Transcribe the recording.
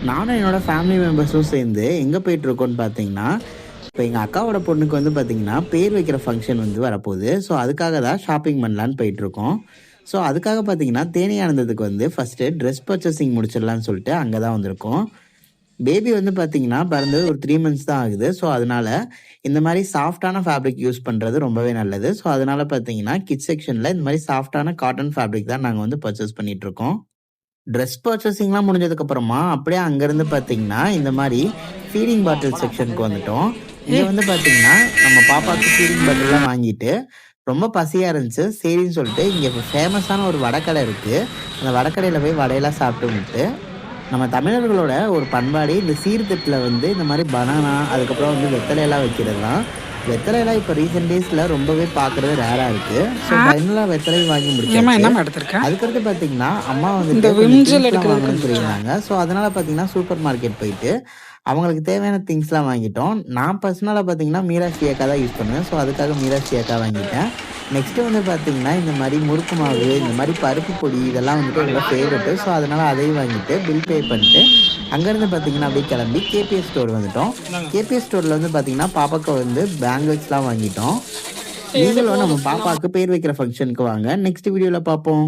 நானும் என்னோட ஃபேமிலி மெம்பர்ஸும் சேர்ந்து எங்கே போயிட்டுருக்கோன்னு பார்த்தீங்கன்னா, இப்போ எங்கள் அக்காவோட பொண்ணுக்கு வந்து பார்த்தீங்கன்னா, பேர் வைக்கிற ஃபங்க்ஷன் வந்து வரப்போகுது. ஸோ அதுக்காக தான் ஷாப்பிங் பண்ணலான்னு போயிட்டுருக்கோம். ஸோ அதுக்காக பார்த்தீங்கன்னா, தேனி ஆனந்தத்துக்கு வந்து ஃபஸ்ட்டு ட்ரெஸ் பர்ச்சேசிங் முடிச்சிடலான்னு சொல்லிட்டு அங்கே தான் வந்திருக்கோம். பேபி வந்து பார்த்தீங்கன்னா, பிறந்தது ஒரு 3 மந்த்ஸ் தான் ஆகுது. ஸோ அதனால இந்த மாதிரி சாஃப்ட்டான ஃபேப்ரிக் யூஸ் பண்ணுறது ரொம்பவே நல்லது. ஸோ அதனால பார்த்தீங்கன்னா, கிட்ஸ் செக்ஷனில் இந்த மாதிரி சாஃப்ட்டான காட்டன் ஃபேப்ரிக் தான் நாங்கள் வந்து பர்ச்சேஸ் பண்ணிகிட்ருக்கோம். ட்ரெஸ் பர்ச்சேசிங்லாம் முடிஞ்சதுக்கப்புறமா அப்படியே அங்கேருந்து பார்த்தீங்கன்னா, இந்த மாதிரி ஃபீடிங் பாட்டில் செக்ஷனுக்கு வந்துட்டோம். இங்கே வந்து பார்த்தீங்கன்னா, நம்ம பாப்பாவுக்கு ஃபீடிங் பாட்டில்லாம் வாங்கிட்டு ரொம்ப பசியாக இருந்துச்சு. சரின்னு சொல்லிட்டு இங்கே ஃபேமஸான ஒரு வடக்கடை இருக்குது. அந்த வடக்கடையில் போய் வடையெல்லாம் சாப்பிட்டுட்டு நம்ம தமிழர்களோட ஒரு பண்பாடு இந்த சீர்தட்டில் வந்து இந்த மாதிரி பனானா அதுக்கப்புறம் வந்து வெத்தலையெல்லாம் வைக்கிறது தான். வெத்தலையெல்லாம் இப்போ ரீசெண்ட் டேஸில் ரொம்பவே பார்க்குறது ரேராக இருக்குது. ஸோ ஃபைனலாக வெத்தலை வாங்கி முடிச்சாச்சு. அதுக்கடுத்து பார்த்தீங்கன்னா அம்மா வந்துட்டு வாங்கணும்னு சொல்லியிருந்தாங்க. ஸோ அதனால் பார்த்தீங்கன்னா சூப்பர் மார்க்கெட் போயிட்டு அவங்களுக்கு தேவையான திங்ஸ்லாம் வாங்கிட்டோம். நான் பர்சனலாக பார்த்தீங்கன்னா மீராட்சி ஏக்கா தான் யூஸ் பண்ணுவேன். ஸோ அதுக்காக மீராட்சி ஏக்கா வாங்கிட்டேன். நெக்ஸ்ட்டு வந்து பார்த்தீங்கன்னா இந்த மாதிரி முறுக்கு மாவு, இந்த மாதிரி பருப்பு பொடி இதெல்லாம் வந்துட்டு என்னோட ஃபேவரெட்டு. ஸோ அதனால் அதையும் வாங்கிட்டு பில் பே பண்ணிட்டு அங்கேருந்து பார்த்தீங்கன்னா அப்படியே கிளம்பி கேபிஎஸ் ஸ்டோர் வந்துட்டோம். கேபிஎஸ் ஸ்டோரில் வந்து பார்த்தீங்கன்னா பாப்பாவுக்கு வந்து பேங்கிள்ஸ்லாம் வாங்கிட்டோம். நீங்களும் நம்ம பாப்பாவுக்கு பேர் வைக்கிற ஃபங்க்ஷனுக்கு வாங்க. நெக்ஸ்ட் வீடியோவில் பார்ப்போம்.